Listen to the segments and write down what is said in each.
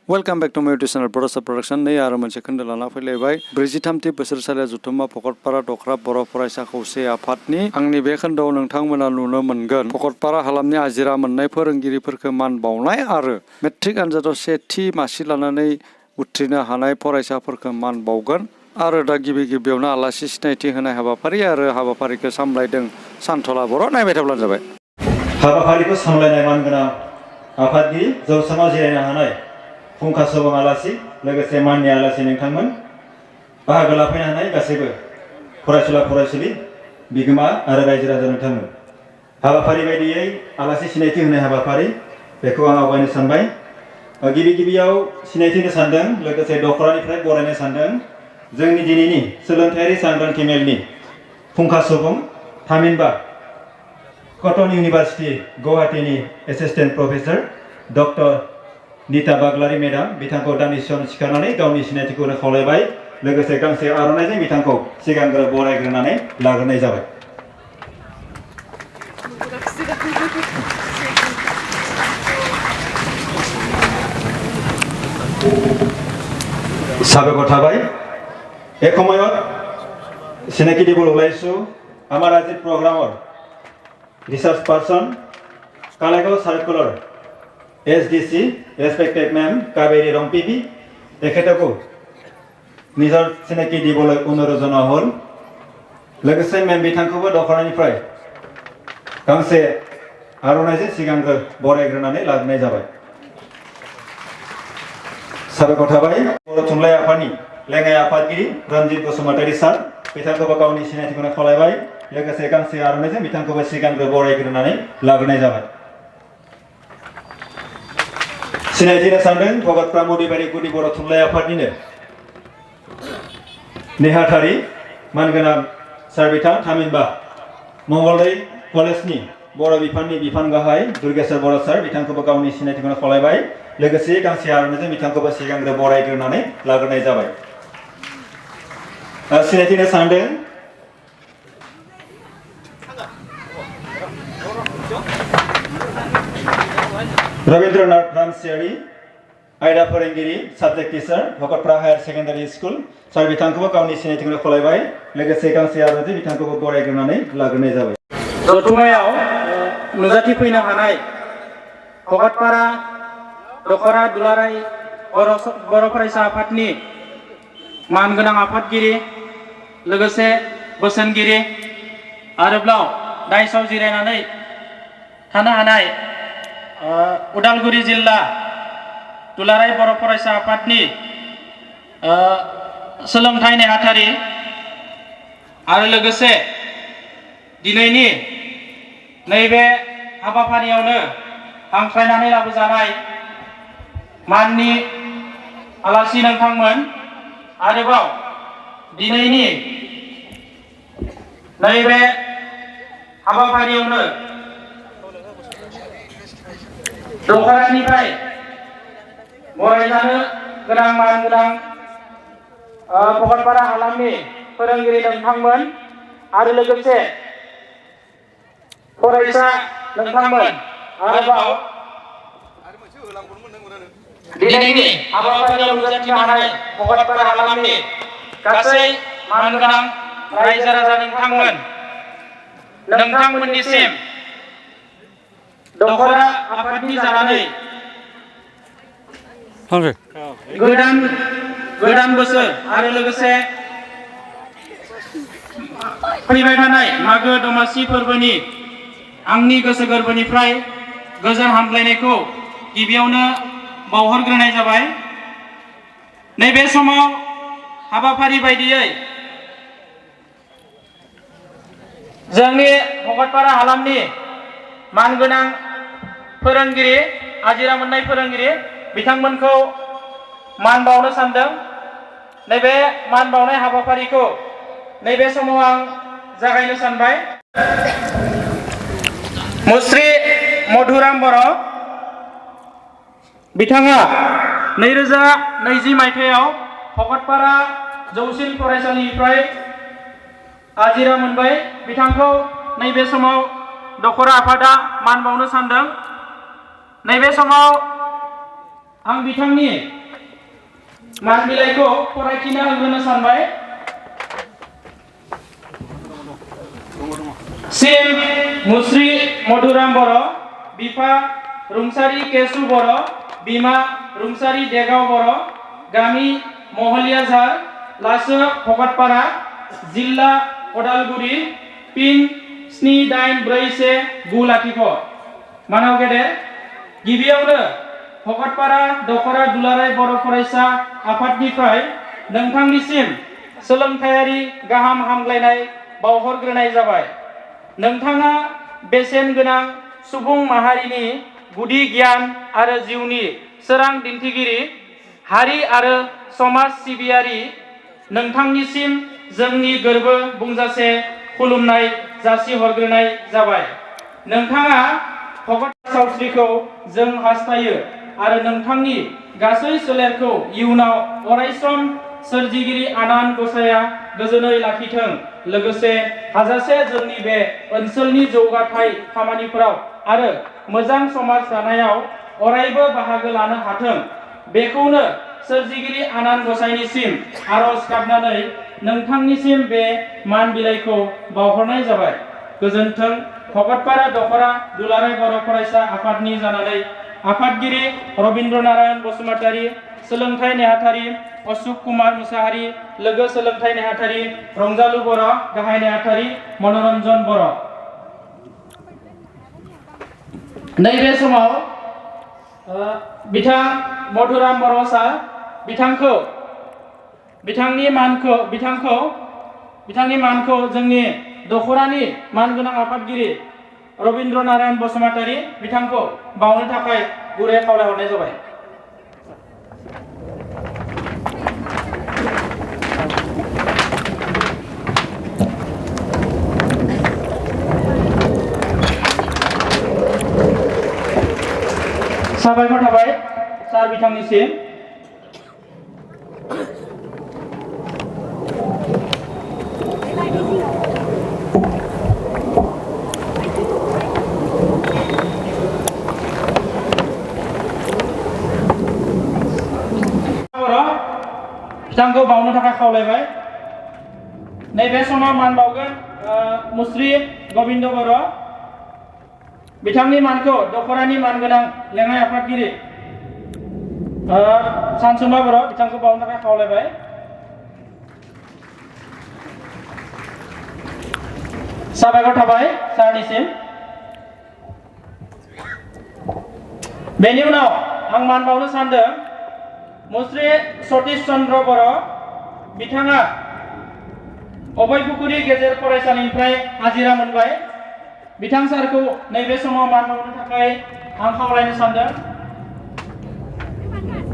Welcome back to my YouTube channel Borainai Production. Nei Arw Maan खोन्दो लाना फैलायबाय 43थि बोसोरसालिया जुथुम्मा भकतपारा दखरा बर' फरायसा खौसे आफादनि आंनि बे खोन्दोआव नोंथांमोना नुनो मोनगोन भकतपारा हालामनि आजिरा मोननाय फोरोंगिरिफोरखौ मान बावनाय आरो मेट्रिक आनजादाव सेथि मासि लानानै उथ्रिनो हानाय फरायसाफोरखौ मान बावगोन आरो दा गिबियावनो आलासि सिनायथि होनाय हाबाफारि आरो हाबाफारिखौ सामलायदों सानथला बर' नायबाय थाब्लानो जाबाय। हाबाफारिखौ सामलायनाय मानगोनां आफादगिरि जौसाङाव जिरायनो हानाय फुंखा सुबुं आलासि लोगोसे माननि आलासि नोंथांमोन बाहागो लाफैनो हानाय गासैबो फरायसुला फरायसुलि बिगोमा आरो रायजो राजा नोंथांमोन हाबाफारि बायदियै आलासि सिनायथि होनाय हाबाफारि बेखौ आं आवगायनो सानबाय। गिबियाव सिनायथि होनो सानदों लोगोसे दखरानिफ्राय बरायनो सानदों जोंनि दिनैनि सोलोंथायारि सांग्रांथि मेलनि फुंखा सुबुं थामहिनबा कटन इउनिभार्सिटी गुवाहाटीनि assistant professor doctor Nita Baglary madam बिथांखौ दान्दिसे सम सिखारनानै गावनि सिनायथिखौ खावलायबाय लोगोसे गांसे आर'नाइजों बिथांखौ सिगांग्रो बरायग्रोनानै लाग्रोनाय जाबाय। साबायखर थाबाय। एक সময়ত চিনাকি দিবলৈ ওলাইছো আমাৰ আজিৰ প্ৰগ্ৰামৰ ৰিচাৰ্চ পাৰ্সন কালাগাঁও সাৰ্কুলৰ SDC respected ma'am Kaveri Rompibi তেখেতকো নিজৰ চিনাকি দিবলৈ অনুৰোধ জনোৱা হ'ল। लोगोसे मेम बिथांखौबो दखरानिफ्राय गांसे आर'नाइजों सिगांग्रो बरायग्रोनानै लाग्रोनाय जाबाय। साबायखर थाबाय। बर' थुनलाइ आफादनि लेङाइ आफादगिरि रन्जित बसुमतारी सार बिथांखौबो गावनि सिनायथिखौ खावलायबाय लोगोसे गांसे आर'नाइजों बिथांखौबो सिगांग्रो बरायग्रोनानै लाग्रोनाय जाबाय। सिनायथिनो सानदों भगतपारा मदिबारि गुदि बर' थुनलाइ आफादनिनो नेहाथारि मानगोनां सार बिथां थामहिनबा मंगलदै कलेजनि बर' बिफाननि बिफान गाहाय दुर्गेश्वर बर' सार बिथांखौबो गावनि सिनायथिखौ खावलायबाय लोगोसे गांसे आर'नाइजों बिथांखौबो सिगांग्रो बरायग्रोनानै लाग्रोनाय जाबाय। सिनायथिनो सानदों रवीन्द्रनाथ रामसियारि आयदा फोरोंगिरि subject teacher Bhakatpara higher secondary school sir बिथांखौबो गावनि सिनायथिखौ खावलायबाय लोगोसे गांसे आर'नाइजों बिथांखौबो बरायग्रोनानै लाग्रोनाय जाबाय। जथुम्मायाव नुजाथिफैनो हानाय भकतपारा दखरा दुलाराय बर' फरायसा आफादनि मानगोनां आफादगिरि लोगोसे बोसोनगिरि आरोबाव दाइसआव जिरायनानै थानो हानाय उदालगुरि जिल्ला दुलाराय बर' फरायसा आफादनि सोलोंथाइ नेहाथारि आरो लोगोसे दिनैनि नैबे हाबाफारियावनो हांख्रायनानै लाबोजानाय माननि आलासि नोंथांमोन आरोबाव दिनैनि नैबे हाबाफारियावनो दखरानिफ्राय बरायजानो गोनां मानगोनां भकतपारा हालामनि फोरोंगिरि नोंथांमोन आरो लोगोसे फरायसा नोंथांमोन आरोबाव दिनैनि हाबाफारियाव नुजाथिनो हानाय भकतपारा हालामनि गासै मानगोनां रायजो राजा नोंथांमोननिसिम दखरा आफादनि जानानै गोदान बोसोर आरो लोगोसे फैबाय थानाय मागो दमासि फोरबोनि आंनि गोसो गोरबोनिफ्राय गोजोन हामलायनायखौ गिबियावनो बावहरग्रोनाय जाबाय। नैबे समाव हाबाफारि बायदियै जोंनि भकतपारा हालामनि मानगोनां फोरोंगिरि आजिरा मोननाय फोरोंगिरि बिथांमोनखौ मान बावनो सानदों। नैबे मान बावनाय हाबाफारिखौ नैबे समाव आं जागायनो सानबाय। मुस्रि मधुराम बर' बिथाङा 2020 मायथाइयाव भकतपारा जौसिन फरायसालिनिफ्राय आजिरा मोनबाय। बिथांखौ नैबे समाव दखरा आफादा मान बावनो सानदों। नैबे समाव आं बिथांनि मान बिलाइखौ फरायथिना होग्रोनो सानबाय। सिम मुस्रि मधुराम बर', बिफा रुंसारि केसु बर', बिमा रुंसारि देगाव बर', गामि महलियाझार, लासो भकतपारा, जिल्ला उदालगुरि, पिन 784190। मानाव गेदेर, गिबियावनो भकतपारा दखरा दुलाराय बर' फरायसा आफादनिफ्राय नोंथांनिसिम सोलोंथायारि गाहाम हामलायनाय बावहरग्रोनाय जाबाय। नोंथाङा बेसेन गोनां सुबुं माहारिनि गुदि गियान आरो जिउनि सोरां दिन्थिगिरि, हारि आरो समाज सिबियारि। नोंथांनिसिम जोंनि गोरबो बुंजासे खुलुमनाय जासिहरग्रोनाय जाबाय। नोंथाङा भगत सावस्रिखौ जों हास्थायो आरो नोंथांनि गासै सोलेरखौ इयुनाव अरायसम सोरजिगिरि आनान गसाया गोजोनै लाखिथों। लोगोसे हाजासे जोंनि बे ओनसोलनि जौगाथाय खामानिफोराव आरो मोजां समाज दानायाव अरायबो बाहागो लानो हाथों। बेखौनो सोरजिगिरि आनान गसाइनिसिम आरज गाबनानै नोंथांनिसिम बे मान बिलाइखौ बावहरनाय जाबाय। गोजोन्थों। भकतपारा दखरा दुलाराय बर' फरायसा आफादनि जानानै आफादगिरि रबीन्द्र नारायण बसुमतारी, सोलोंथाइ नेहाथारि अशोक कुमार मुसाहारि, लोगो सोलोंथाइ नेहाथारि रंजालु बर', गाहाय नेहाथारि मनरन्जन बर'। नैबे समाव बिथां मधुराम बर' सार बिथांनि मानखौ जोंनि दखरानि मानगोनां आफादगिरि रबीन्द्र नारायण बसुमतारी बिथांखौ बावनो थाखाय गुरै खावलायहरनाय जाबाय। साबायखर थाबाय सार बिथांनिसिम। बिथांखौ बावनो थाखाय खावलायबाय। नैबे समाव मान बावगोन मुस्रि गोविंद बर'। बिथांनि मानखौ दखरानि मानगोनां लेङाइ आफादगिरि सानसुमा बर' बिथांखौ बावनो थाखाय खावलायबाय। साबायखर थाबाय सारनिसिम। बेनि उनाव आं मान बावनो सानदों मुस्रि सतीश चन्द्र बर'। बिथाङा अभयपुखुरी गेजेर फरायसालिनिफ्राय आजिरा मोनबाय। बिथां सारखौ नैबे समाव मान बावनो थाखाय आं खावलायनो सानदों।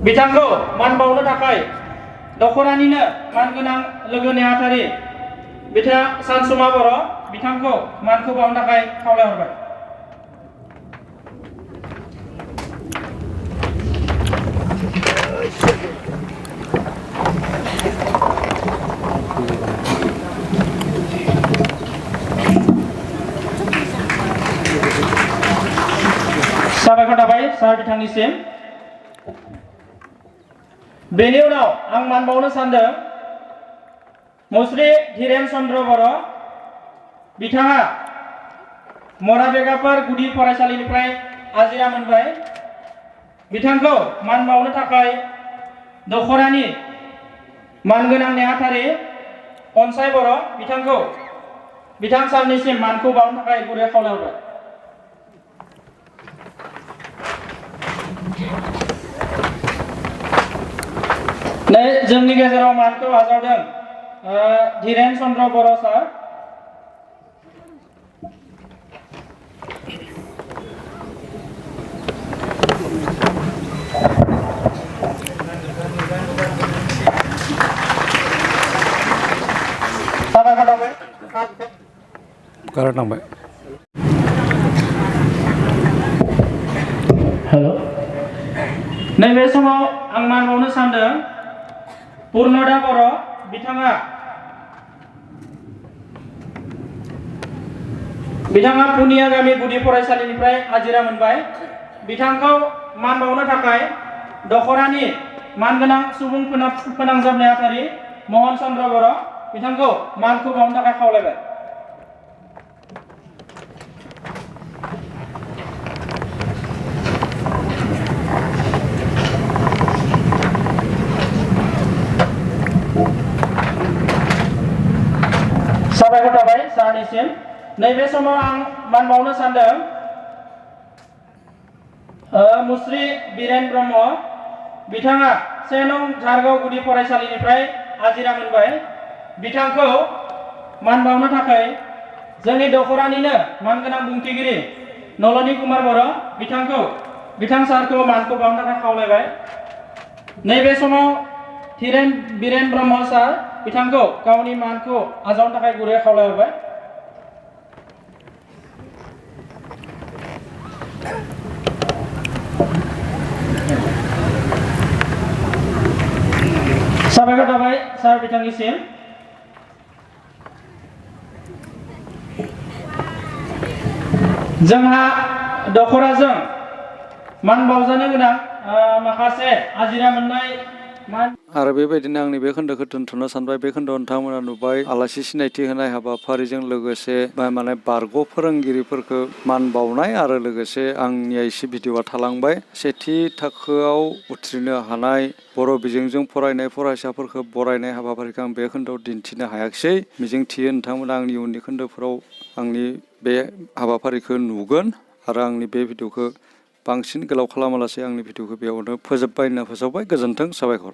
बिथांखौ मान बावनो थाखाय दखरानिनो मानगोनां लोगो नेहाथारि बिथां सानसुमा बर' बिथांखौ मानखौ बावनो थाखाय खावलायहरबाय। साबायखर थाबाय सार बिथांनिसिम। बेनि उनाव आं मान बावनो सानदों मुस्रि धीरेन चन्द्र बर'। बिथाङा मराबेगाफोर गुदि फरायसालिनिफ्राय आजिरा मोनबाय। बिथांखौ मान बावनो थाखाय दखरानि मानगोनां नेहाथारि अनसाय बर' बिथां सारनिसिम मानखौ बावनो थाखाय गुरै खावलायहरबाय। जोंनि गेजेराव मानखौ आजावदों धीरेन चन्द्र बर' सार। हेलो। नैबे समाव आं मान बावनो सानदों पूर्णदा बर'। बिथाङा पुनिया गामि गुदि फरायसालिनिफ्राय आजिरा मोनबाय। बिथांखौ मान बावनो थाखाय दखरानि मानगोनां सुबुं फोनांजाब नेहाथारि महन चन्द्र बर' बिथांखौ मानखौ बावनो थाखाय खावलायबाय। साबायखर थाबाय सारनिसिम। नैबे समाव आं मान बावनो सानदों मुस्रि बिरेन ब्रह्म बिथाङा 1 नं झारगाव गुदि फरायसालिनिफ्राय आजिरा मोनबाय। बिथांखौ मान बावनो थाखाय जोंनि दखरानिनो मानगोनां बुंथिगिरि नलनी कुमार बर' बिथां सारखौ मानखौ बावनो थाखाय खावलायबाय। नैबे समाव बिरेन ब्रह्म सार बिथांखौ गावनि मानखौ आजावनो थाखाय गुरै खावलायहरबाय। साबायखर थाबाय सार बिथांनिसिम। जोंहा दखराजों मान बावजानो गोनां माखासे आजिरा मोननाय आरो बेबायदिनो आंनि बे खोन्दोखौ दोनथ'नो सानबाय। बे खोन्दोआव नोंथांमोना नुबाय आलासि सिनायथि होनाय हाबाफारिजों लोगोसे माने बारग' फोरोंगिरिफोरखौ मान बावनाय आरो लोगोसे आंनिया एसे भिडिअआ थालांबाय। सेथि थाखोआव उथ्रिनो हानाय बर' बिजोंजों फरायनाय फरायसाफोरखौ बरायनाय हाबाफारिखौ आं बे खोन्दोआव दिन्थिनो हायाखिसै। मिजिंथियो नोंथांमोना आंनि उननि खोन्दोफोराव आंनि बे हाबाफारिखौ नुगोन आरो आंनि बे भिडिअखौ बांसिन गोलाव खालामालासे आंनि भिडिअखौ बेयावनो फोजोबबाय होनना फोसावबाय। गोजोन्थों, साबायखर।